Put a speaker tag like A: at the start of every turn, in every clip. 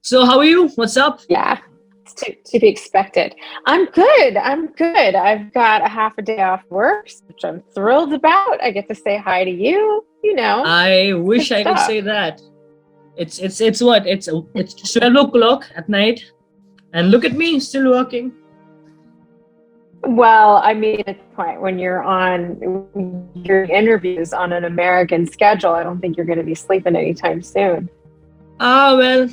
A: So how are you? What's up?
B: Yeah, it's to be expected. I'm good. I'm good. I've got a half a day off work, which I'm thrilled about. I get to say hi to you.
A: I
B: It's
A: wish
B: good
A: I could
B: stuff.
A: say that. It's what? It's 12 o'clock at night, and look at me, still working.
B: Well, I mean, at the point when you're on your interviews on an American schedule, I don't think you're going to be sleeping anytime soon.
A: Well,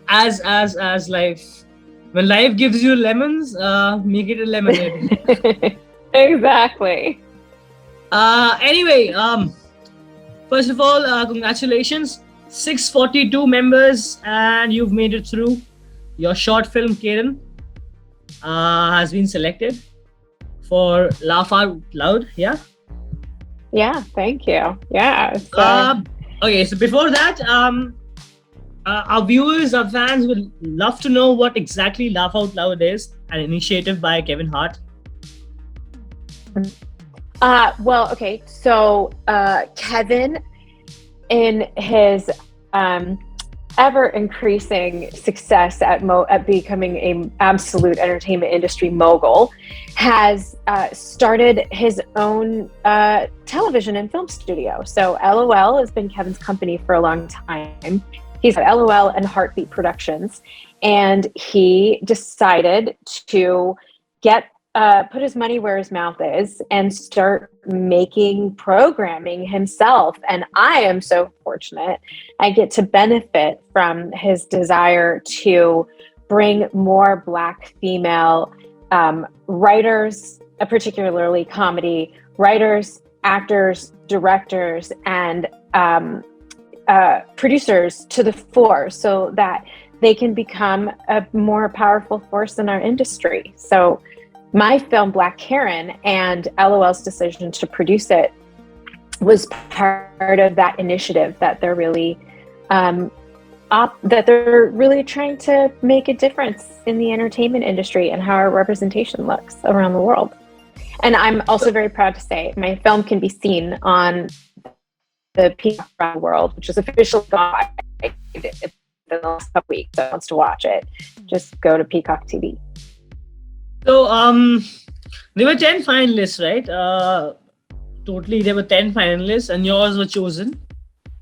A: as life, when life gives you lemons, make it a lemonade.
B: Exactly.
A: Anyway, first of all, congratulations, 642 members, and you've made it through. Your short film, Karen, has been selected for Laugh Out Loud. Yeah.
B: Yeah, thank you. Yeah.
A: Okay, so before that, our viewers, our fans would love to know what exactly Laugh Out Loud is, an initiative by Kevin Hart.
B: Well, okay. So Kevin, in his ever increasing success at becoming an absolute entertainment industry mogul, has started his own television and film studio. So LOL has been Kevin's company for a long time. He's at LOL and Heartbeat Productions, and he decided to put his money where his mouth is and start making programming himself. And I am so fortunate. I get to benefit from his desire to bring more Black female writers, particularly comedy writers, actors, directors, and producers to the fore so that they can become a more powerful force in our industry. So my film Black Karen and LOL's decision to produce it was part of that initiative that they're really trying to make a difference in the entertainment industry and how our representation looks around the world. And I'm also very proud to say my film can be seen on the Peacock around the world, which is officially gone in the last couple weeks. So if wants to watch it, just go to Peacock TV.
A: So, there were 10 finalists, right? Totally, there were 10 finalists, and yours were chosen,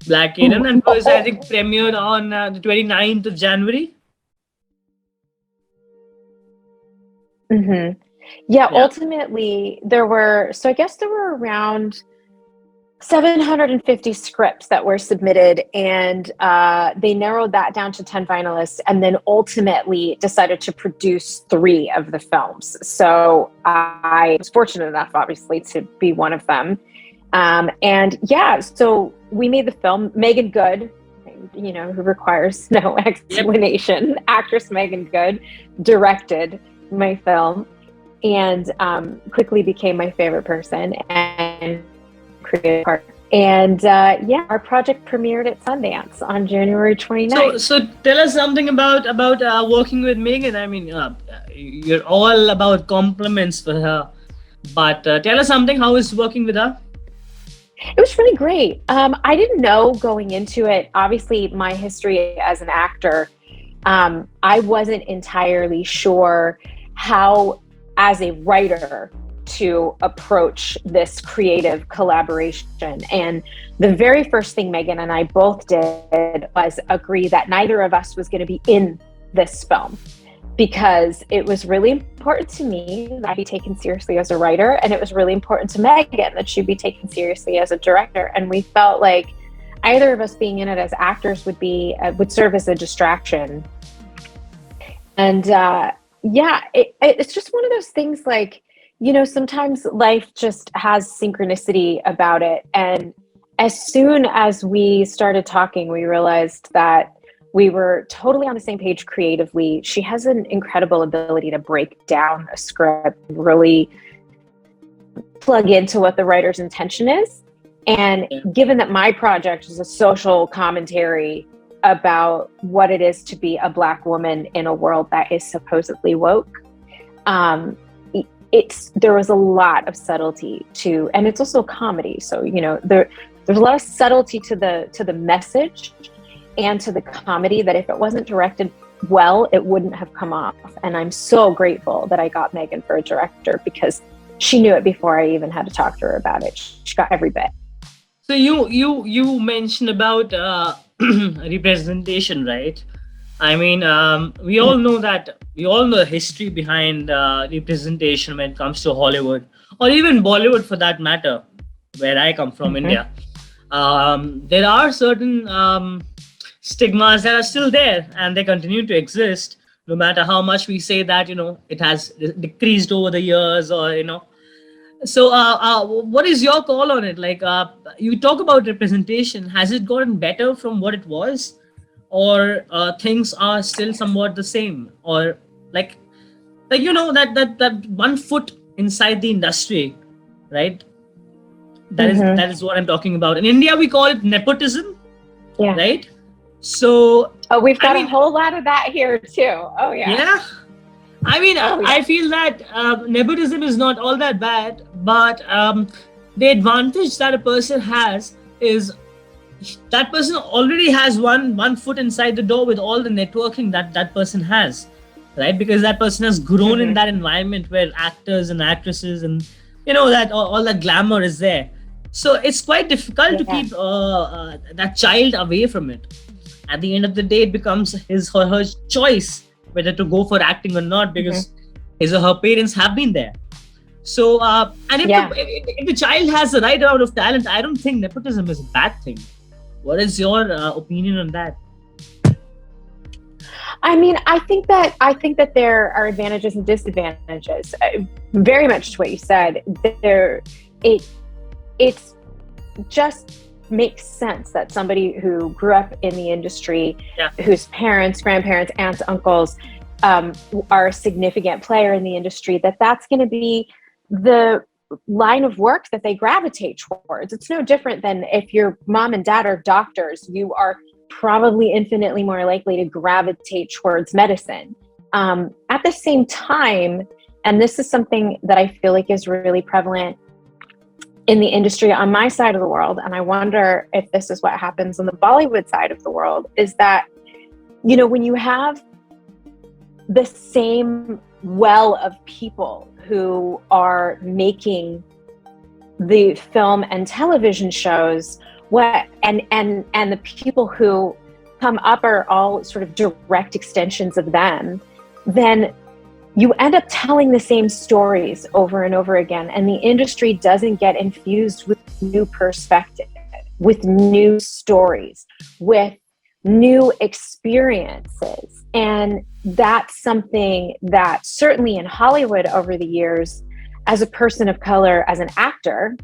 A: Black Karen, and was, I think, premiered on the 29th of January.
B: Mm-hmm. Yeah, ultimately, I guess there were around 750 scripts that were submitted, and they narrowed that down to 10 finalists, and then ultimately decided to produce 3 of the films. So I was fortunate enough, obviously, to be one of them. And yeah, so we made the film. Megan Good, who requires no explanation, Yep. Actress Megan Good directed my film, and quickly became my favorite person and creative partner. And our project premiered at Sundance on January 29th.
A: So tell us something about working with Megan. I mean, you're all about compliments for her, but tell us something. How is working with her?
B: It was really great. I didn't know going into it. Obviously, my history as an actor, I wasn't entirely sure how, as a writer, to approach this creative collaboration. And the very first thing Megan and I both did was agree that neither of us was going to be in this film, because it was really important to me that I be taken seriously as a writer, and it was really important to Megan that she be taken seriously as a director. And we felt like either of us being in it as actors would serve as a distraction. And it's just one of those things, like, sometimes life just has synchronicity about it. And as soon as we started talking, we realized that we were totally on the same page creatively. She has an incredible ability to break down a script and really plug into what the writer's intention is. And given that my project is a social commentary about what it is to be a Black woman in a world that is supposedly woke, there was a lot of subtlety to, and it's also a comedy. So, there's a lot of subtlety to the message, and to the comedy that if it wasn't directed well, it wouldn't have come off. And I'm so grateful that I got Megan for a director, because she knew it before I even had to talk to her about it. She got every bit.
A: So you mentioned about representation, right? I mean, we all know the history behind representation when it comes to Hollywood, or even Bollywood for that matter, where I come from,
B: Mm-hmm.
A: India. There are certain stigmas that are still there, and they continue to exist, no matter how much we say that it has decreased over the years, or So, what is your call on it? Like, you talk about representation. Has it gotten better from what it was, or things are still somewhat the same, or like, that 1 foot inside the industry, right?
B: Mm-hmm.
A: That is what I'm talking about. In India, we call it nepotism,
B: Yeah.
A: right? So,
B: Oh, we've
A: I
B: got a
A: mean,
B: whole lot of that here too. Oh yeah.
A: yeah. I mean,
B: Oh yeah.
A: I feel that nepotism is not all that bad, but the advantage that a person has is that person already has one foot inside the door with all the networking that that person has, right? Because that person has grown in
B: Mm-hmm.
A: that environment where actors and actresses and that all the glamour is there. So it's quite difficult to
B: Yeah.
A: keep that child away from it. At the end of the day, it becomes his or her choice whether to go for acting or not,
B: Mm-hmm.
A: because his or her parents have been there. So, and
B: Yeah.
A: if the child has the right amount of talent, I don't think nepotism is a bad thing. What is your opinion on that?
B: I mean, I think that there are advantages and disadvantages. Very much to what you said. It it's just makes sense that somebody who grew up in the industry,
A: Yeah.
B: whose parents, grandparents, aunts, uncles are a significant player in the industry, that's going to be the line of work that they gravitate towards. It's no different than if your mom and dad are doctors, you are probably infinitely more likely to gravitate towards medicine. At the same time, and this is something that I feel like is really prevalent in the industry on my side of the world, and I wonder if this is what happens on the Bollywood side of the world, is that, when you have the same well of people who are making the film and television shows, and the people who come up are all sort of direct extensions of them, then you end up telling the same stories over and over again, and the industry doesn't get infused with new perspective, with new stories, with new experiences. And that's something that certainly in Hollywood over the years, as a person of color, as an actor,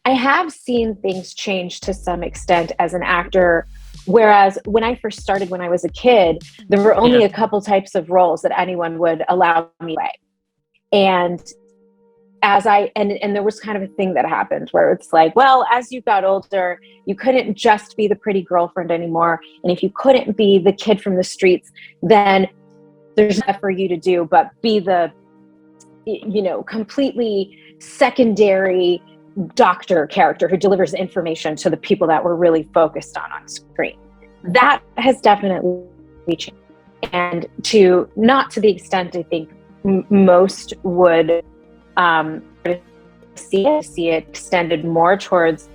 B: I have seen things change to some extent as an actor. Whereas when I first started, when I was a kid, there were only
A: Yeah.
B: a couple types of roles that anyone would allow me away. And and there was kind of a thing that happened where it's like, well, as you got older, you couldn't just be the pretty girlfriend anymore. And if you couldn't be the kid from the streets, then there's nothing for you to do but be the, completely secondary doctor character who delivers information to the people that we're really focused on screen. That has definitely changed. And not to the extent I think most would see it extended more towards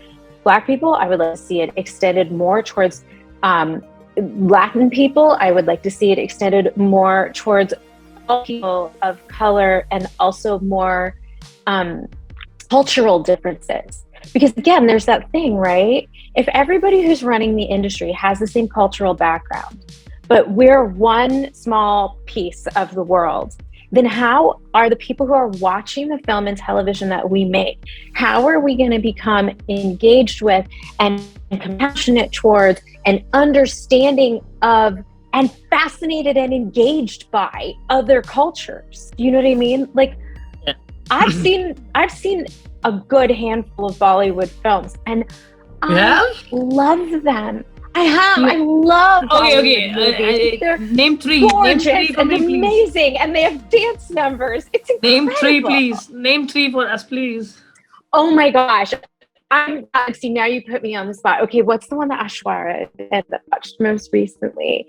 B: Black people. I would like to see it extended more towards Latin people. I would like to see it extended more towards all people of color, and also more cultural differences. Because again, there's that thing, right? If everybody who's running the industry has the same cultural background, but we're one small piece of the world, then how are the people who are watching the film and television that we make, how are we going to become engaged with and compassionate towards and understanding of and fascinated and engaged by other cultures? You know what I mean? Like,
A: Yeah.
B: I've seen a good handful of Bollywood films, and
A: You
B: I
A: have?
B: love them. I have.
A: You-
B: I love
A: Okay.
B: Bollywood movies. They're
A: Name three. Name three
B: gorgeous
A: for
B: and
A: me, please.
B: amazing, and they have dance numbers. It's
A: Name three,
B: incredible.
A: please. Name three for us, please.
B: Oh my gosh. See, now you put me on the spot. Okay, what's the one that Ashwara watched most recently?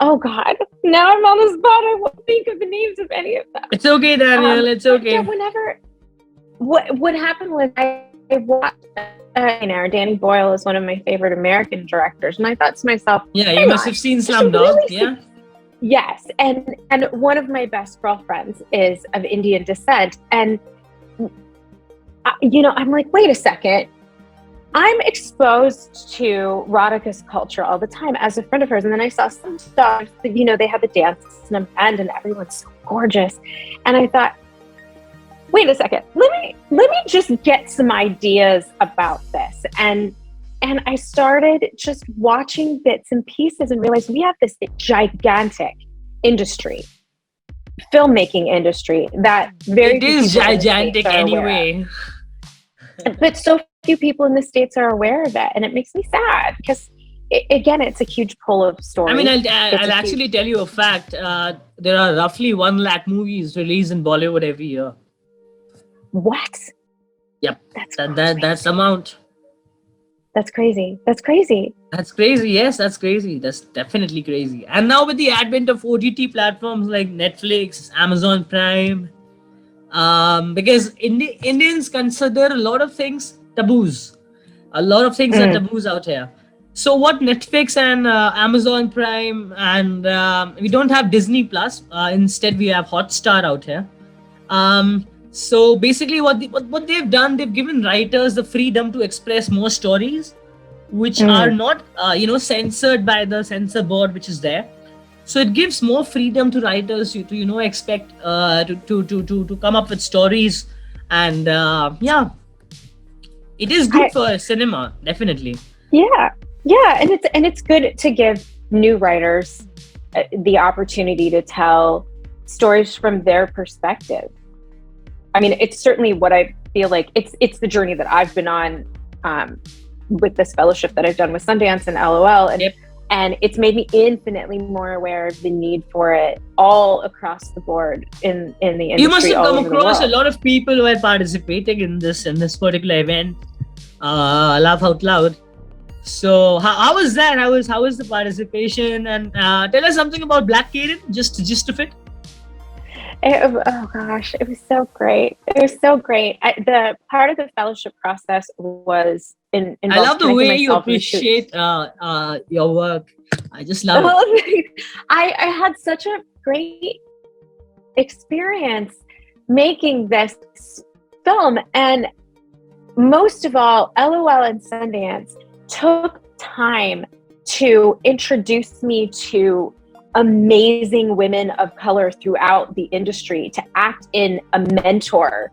B: Oh God, now I'm on the spot. I won't think of the names of any of them.
A: It's okay, Danielle. It's okay.
B: What happened was I watched. Danny Boyle is one of my favorite American directors, and I thought to myself,
A: yeah, you must have seen Slumdog, yeah.
B: Yes, and one of my best girlfriends is of Indian descent, and I'm like, wait a second. I'm exposed to Radhika's culture all the time as a friend of hers. And then I saw some stuff that, they had the dance and everyone's so gorgeous. And I thought, wait a second, let me just get some ideas about this. And I started just watching bits and pieces and realized we have this gigantic industry, filmmaking industry that
A: it is gigantic anyway.
B: But so few people in the States are aware of it, and it makes me sad because it's a huge pull of stories.
A: I mean, I'll actually tell you a fact. There are roughly 1 lakh movies released in Bollywood every year.
B: What?
A: Yep, that's the amount.
B: That's crazy.
A: That's crazy. Yes, that's crazy. That's definitely crazy. And now with the advent of OTT platforms like Netflix, Amazon Prime, because Indians consider a lot of things taboos. A lot of things are taboos out here. So what Netflix and Amazon Prime and we don't have Disney Plus. Instead, we have Hotstar out here. So basically, what they've done, they've given writers the freedom to express more stories, which are not censored by the censor board, which is there. So it gives more freedom to writers to expect to come up with stories, and it is good for cinema, definitely.
B: Yeah, and it's good to give new writers the opportunity to tell stories from their perspective. I mean, it's certainly what I feel like. It's the journey that I've been on with this fellowship that I've done with Sundance and LOL, and it's made me infinitely more aware of the need for it all across the board in the industry.
A: You must have come across a lot of people who are participating in this particular event. Laugh out loud. So how was that? How was the participation? And tell us something about Black Karen, just the gist of it.
B: Oh gosh, it was so great. The part of the fellowship process was I
A: love the way you appreciate your work. I just love it.
B: I had such a great experience making this film, and most of all, LOL and Sundance took time to introduce me to amazing women of color throughout the industry, to act in a mentor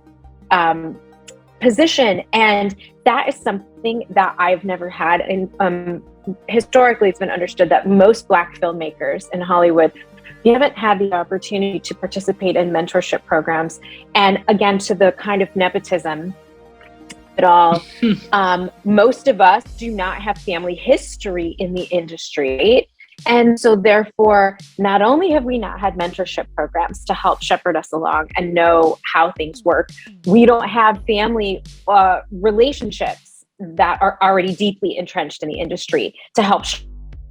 B: position. And that is something that I've never had. And historically, it's been understood that most Black filmmakers in Hollywood, we haven't had the opportunity to participate in mentorship programs. And again, to the kind of nepotism at all, most of us do not have family history in the industry. And so therefore, not only have we not had mentorship programs to help shepherd us along and know how things work, we don't have family relationships that are already deeply entrenched in the industry to help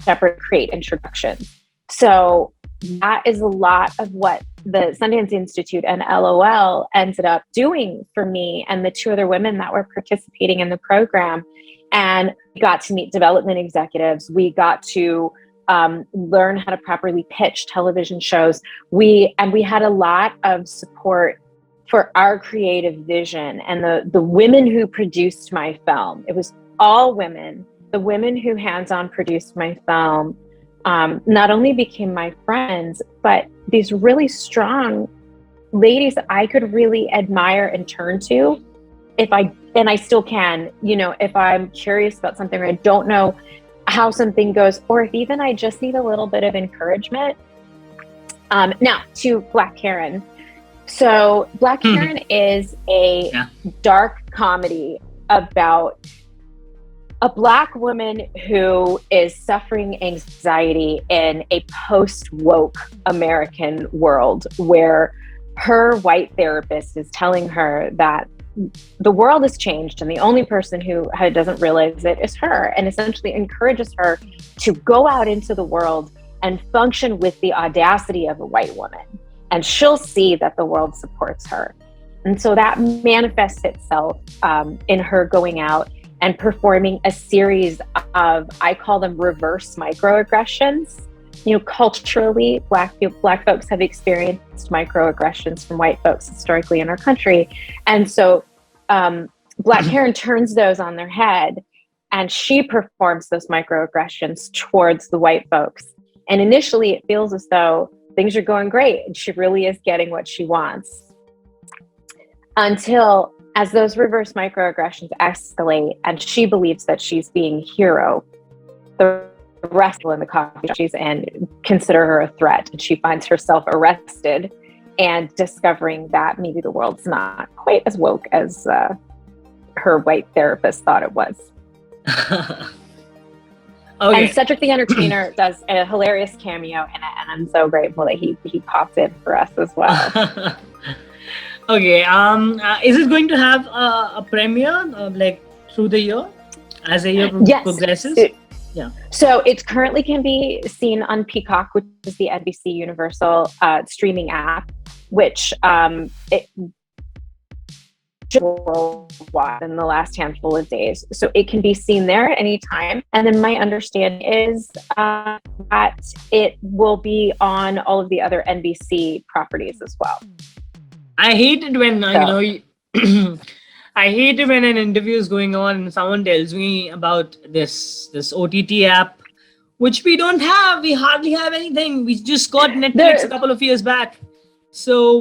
B: shepherd, create introductions. So that is a lot of what the Sundance Institute and LOL ended up doing for me and the 2 other women that were participating in the program. And we got to meet development executives. We got to learn how to properly pitch television shows. We had a lot of support for our creative vision, and the women who produced my film, it was all women. The women who hands-on produced my film not only became my friends, but these really strong ladies that I could really admire and turn to and I still can, if I'm curious about something or I don't know how something goes, or if even I just need a little bit of encouragement. Now to Black Karen. So Black Karen is a dark comedy about a Black woman who is suffering anxiety in a post-woke American world where her white therapist is telling her that the world has changed, and the only person who doesn't realize it is her, and essentially encourages her to go out into the world and function with the audacity of a white woman. And she'll see that the world supports her. And so that manifests itself in her going out and performing a series of, I call them reverse microaggressions. Culturally, Black folks have experienced microaggressions from white folks historically in our country. And so Black Karen turns those on their head, and she performs those microaggressions towards the white folks. And initially it feels as though things are going great and she really is getting what she wants. Until, as those reverse microaggressions escalate and she believes that she's being hero, the rest in the coffee she's in consider her a threat, and she finds herself arrested and discovering that maybe the world's not quite as woke as her white therapist thought it was.
A: Okay.
B: And Cedric the Entertainer does a hilarious cameo in it, and I'm so grateful that he pops in for us as well.
A: Okay. Is it going to have a premiere like through the year as the year progresses? Yeah.
B: So it currently can be seen on Peacock, which is the NBC Universal streaming app, which it worldwide in the last handful of days. So it can be seen there at any time. And then my understanding is that it will be on all of the other NBC properties as well.
A: I hate it when I hate it when an interview is going on and someone tells me about this OTT app, which we don't have. We hardly have anything. We just got Netflix a couple of years back. So,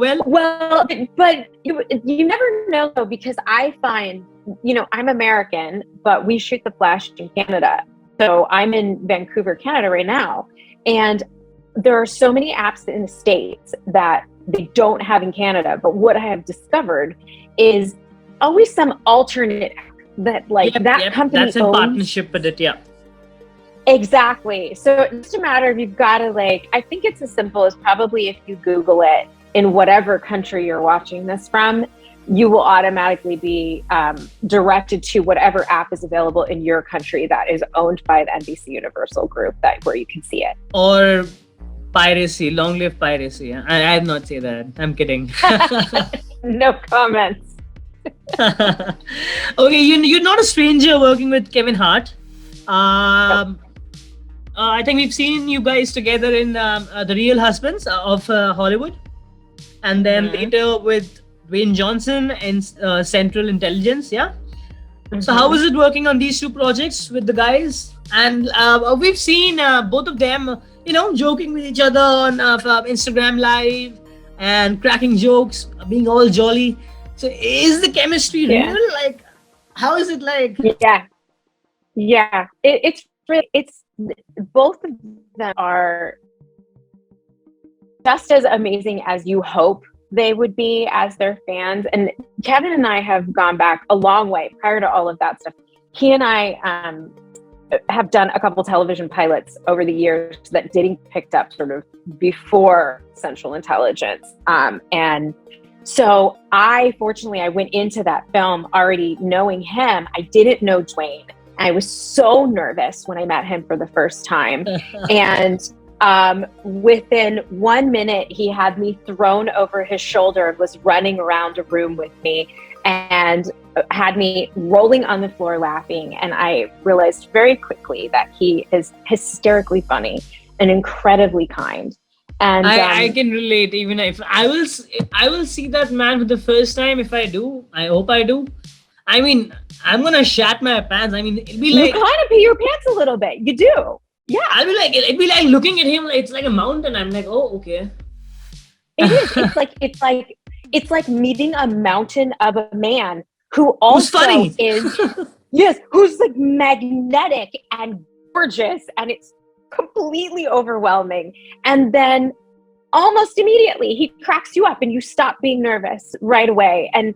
B: but you never know, though, because I find, I'm American, but we shoot The Flash in Canada. So I'm in Vancouver, Canada right now. And there are so many apps in the States that they don't have in Canada. But what I have discovered is always some alternate app that company
A: that's in
B: owns.
A: partnership with it, yeah.
B: Exactly. So it's just a matter of you've got to I think it's as simple as probably if you Google it in whatever country you're watching this from, you will automatically be directed to whatever app is available in your country that is owned by the NBC Universal Group, where you can see it.
A: Or piracy, long live piracy. I did not say that. I'm kidding.
B: No comments.
A: Okay, you're not a stranger working with Kevin Hart. I think we've seen you guys together in The Real Husbands of Hollywood, and then later with Dwayne Johnson in Central Intelligence. Yeah. Mm-hmm. So how is it working on these two projects with the guys? And we've seen both of them, joking with each other on Instagram Live and cracking jokes, being all jolly. So is the chemistry real? Like, how is it like?
B: Yeah. It's both of them are just as amazing as you hope they would be as their fans. And Kevin and I have gone back a long way prior to all of that stuff. He and I have done a couple television pilots over the years that getting picked up sort of before Central Intelligence. And so I went into that film already knowing him. I didn't know Dwayne. I was so nervous when I met him for the first time. And within 1 minute, he had me thrown over his shoulder and was running around a room with me and had me rolling on the floor laughing. And I realized very quickly that he is hysterically funny and incredibly kind. And
A: I can relate. Even if I will see that man for the first time. If I do, I hope I do. I mean, I'm gonna shat my pants. I mean, it'll be like
B: you kind of pee your pants a little bit. You do,
A: yeah. It'd be like looking at him. It's like a mountain. I'm like, oh, okay.
B: It is. It's like meeting a mountain of a man who also is yes, who's like magnetic and gorgeous, and it's completely overwhelming. And then almost immediately he cracks you up and you stop being nervous right away. And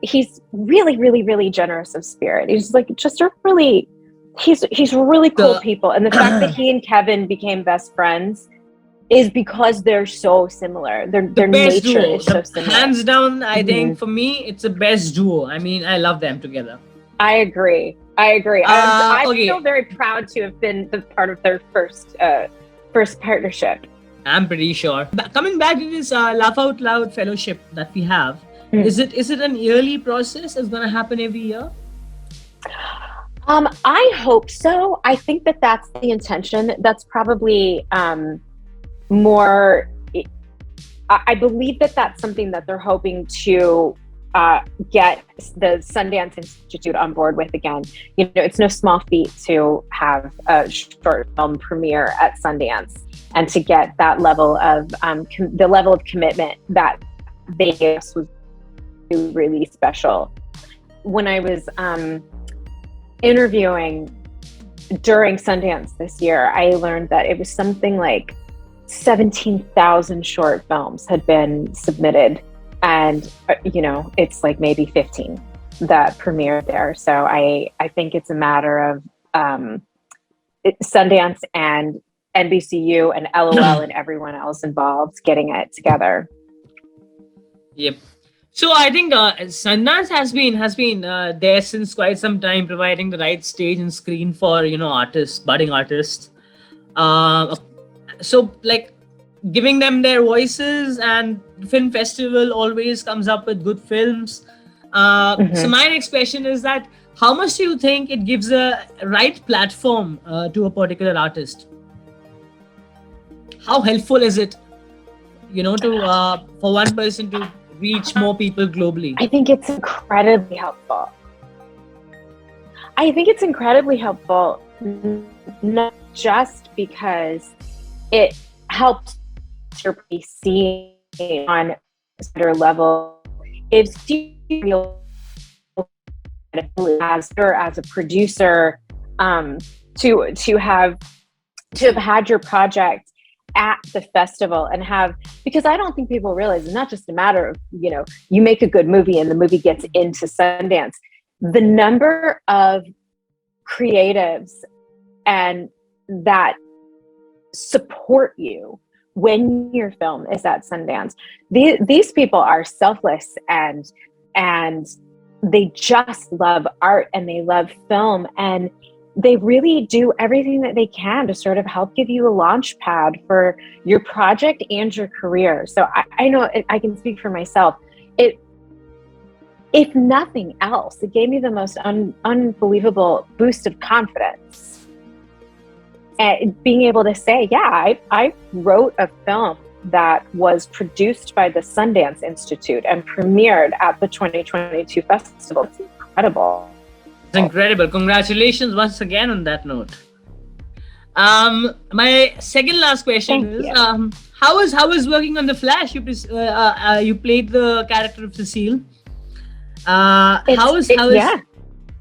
B: he's really, really, really generous of spirit. He's like he's really cool people. And the fact that he and Kevin became best friends is because they're so similar.
A: The
B: Their
A: best
B: nature
A: duo,
B: is so
A: the
B: similar.
A: hands down. I think
B: Mhm.
A: for me, it's the best duo. I mean, I love them together.
B: I agree. I feel
A: Okay,
B: very proud to have been the part of their first partnership.
A: I'm pretty sure. Coming back to this Laugh Out Loud fellowship that we have,
B: Mm.
A: is it an yearly process? It's gonna happen every year?
B: I hope so. I think that that's the intention. That's probably more. I believe that that's something that they're hoping to get the Sundance Institute on board with again. You know, it's no small feat to have a short film premiere at Sundance and to get that level of the level of commitment that they gave us was really special. When I was interviewing during Sundance this year, I learned that it was something like 17,000 short films had been submitted, and it's like maybe 15 that premiered there. So I think it's a matter of Sundance and NBCU and LOL and everyone else involved getting it together.
A: Yep. So I think Sundance has been there since quite some time, providing the right stage and screen for artists, budding artists. Uh, so like giving them their voices, and film festival always comes up with good films. So
B: Mhm.
A: my next question is that how much do you think it gives a right platform to a particular artist? How helpful is it, to for one person to reach more people globally?
B: I think it's incredibly helpful. I think it's incredibly helpful, not just because it helps your PC on a better level. It's you as a producer to have had your project at the festival and because I don't think people realize it's not just a matter of you make a good movie and the movie gets into Sundance. The number of creatives and that support you when your film is at Sundance, these people are selfless and they just love art and they love film, and they really do everything that they can to sort of help give you a launch pad for your project and your career. So I know I can speak for myself. If nothing else, it gave me the most unbelievable boost of confidence. And being able to say, yeah, I wrote a film that was produced by the Sundance Institute and premiered at the 2022 festival. It's incredible.
A: It's incredible. Congratulations once again on that note. My second last question
B: Thank
A: is
B: you.
A: how is working on the Flash? You played the character of Cecile.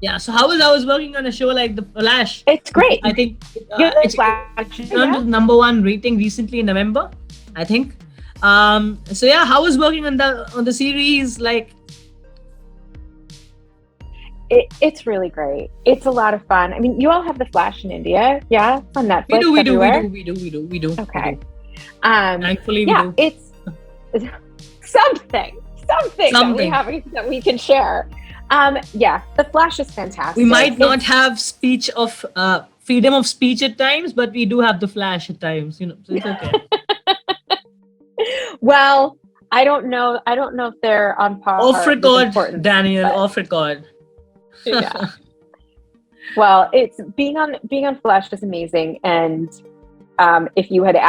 A: Yeah. So how is working on a show like the Flash?
B: It's great.
A: I think it's
B: Flash,
A: turned to number one rating recently in November, I think. So yeah, how is working on the series like?
B: It's really great. It's a lot of fun. I mean, you all have the Flash in India, yeah? It's on Netflix.
A: We do.
B: Okay.
A: Thankfully,
B: yeah,
A: we do.
B: it's something that we can share. Yeah, the Flash is fantastic.
A: We might not have freedom of speech at times, but we do have the Flash at times. So it's okay.
B: Well, I don't know if they're on par.
A: Off record, Daniel. Off record.
B: Yeah. Well, it's being on Flash is amazing, and if you had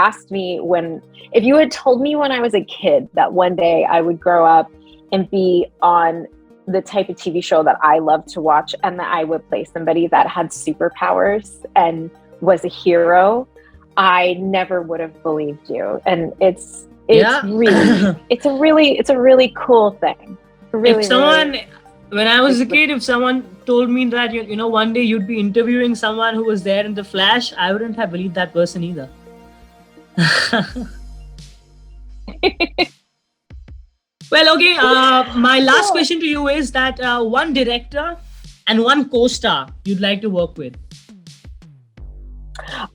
B: told me when I was a kid that one day I would grow up and be on the type of TV show that I love to watch, and that I would play somebody that had superpowers and was a hero, I never would have believed you. And it's really it's a really cool thing.
A: When I was a kid, if someone told me that one day you'd be interviewing someone who was there in the Flash, I wouldn't have believed that person either. Well, okay. My last question to you is that one director and one co-star you'd like to work with.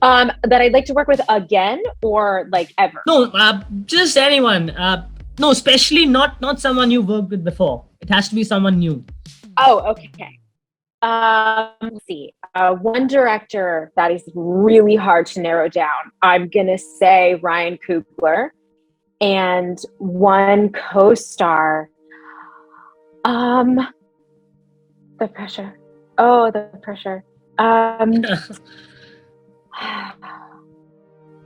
B: That I'd like to work with again or like ever.
A: No, just anyone. No, especially not someone you worked with before. It has to be someone new.
B: Oh, okay. Let's see. One director that is really hard to narrow down. I'm gonna say Ryan Coogler, and one co-star. Um, the pressure. Oh, the pressure.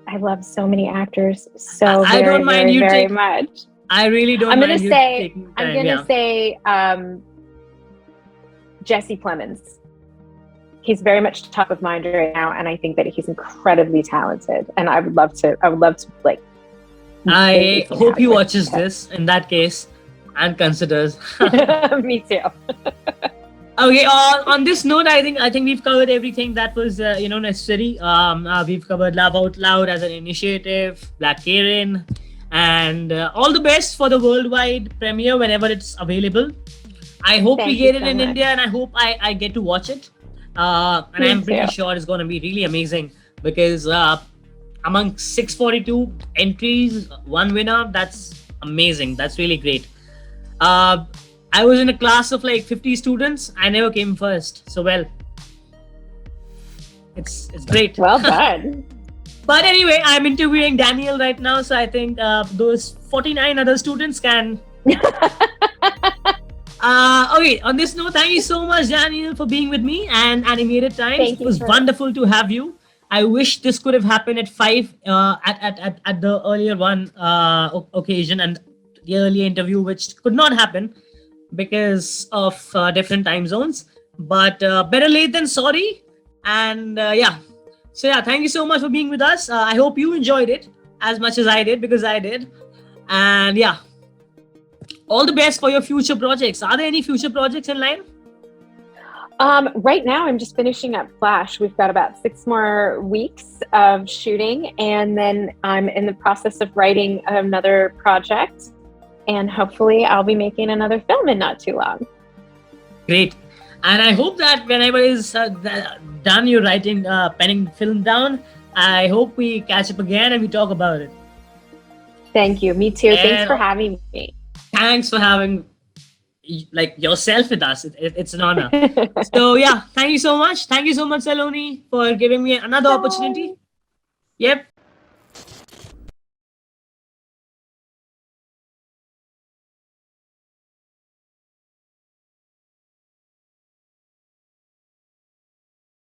B: I love so many actors so
A: I
B: very,
A: don't mind
B: very,
A: you
B: very
A: take.
B: much.
A: I really don't
B: I'm gonna
A: mind you
B: say.
A: taking
B: I'm
A: time.
B: gonna
A: Yeah.
B: say Jesse Plemons. He's very much top of mind right now, and I think that he's incredibly talented. And I would love to. I would love to like.
A: I hope he watches
B: this.
A: this in that case and considers.
B: Me too.
A: Okay. On this note, I think we've covered everything that was necessary. We've covered Love Out Loud as an initiative, Black Karen, and all the best for the worldwide premiere whenever it's available. I hope we
B: Thank
A: get
B: you
A: it
B: so
A: in
B: much.
A: India, and I hope I get to watch it. And
B: Me
A: I'm pretty
B: too.
A: sure it's going to be really amazing because among 642 entries, one winner, that's amazing. That's really great. Uh, I was in a class of like 50 students. I never came first. So, well, it's great.
B: Well done.
A: But anyway, I'm interviewing Daniel right now. So I think those 49 other students can. Okay, on this note, thank you so much, Daniel, for being with me and Animated Times.
B: Thank
A: It
B: you
A: was
B: for-
A: wonderful to have you. I wish this could have happened at 5 at the earlier one occasion and the earlier interview, which could not happen because of different time zones. But better late than sorry. And yeah. So, yeah, thank you so much for being with us. I hope you enjoyed it as much as I did because I did. And yeah, all the best for your future projects. Are there any future projects in line?
B: Right now, I'm just finishing up Flash. We've got about 6 more weeks of shooting, and then I'm in the process of writing another project. And hopefully, I'll be making another film in not too long.
A: Great. And I hope that whenever is done, you're writing, penning film down. I hope we catch up again and we talk about it.
B: Thank you. Me too.
A: And
B: Thanks for having me.
A: Thanks for having like yourself with us. It's an honor. So yeah, thank you so much. Thank you so much, Saloni, for giving me another opportunity. Yep.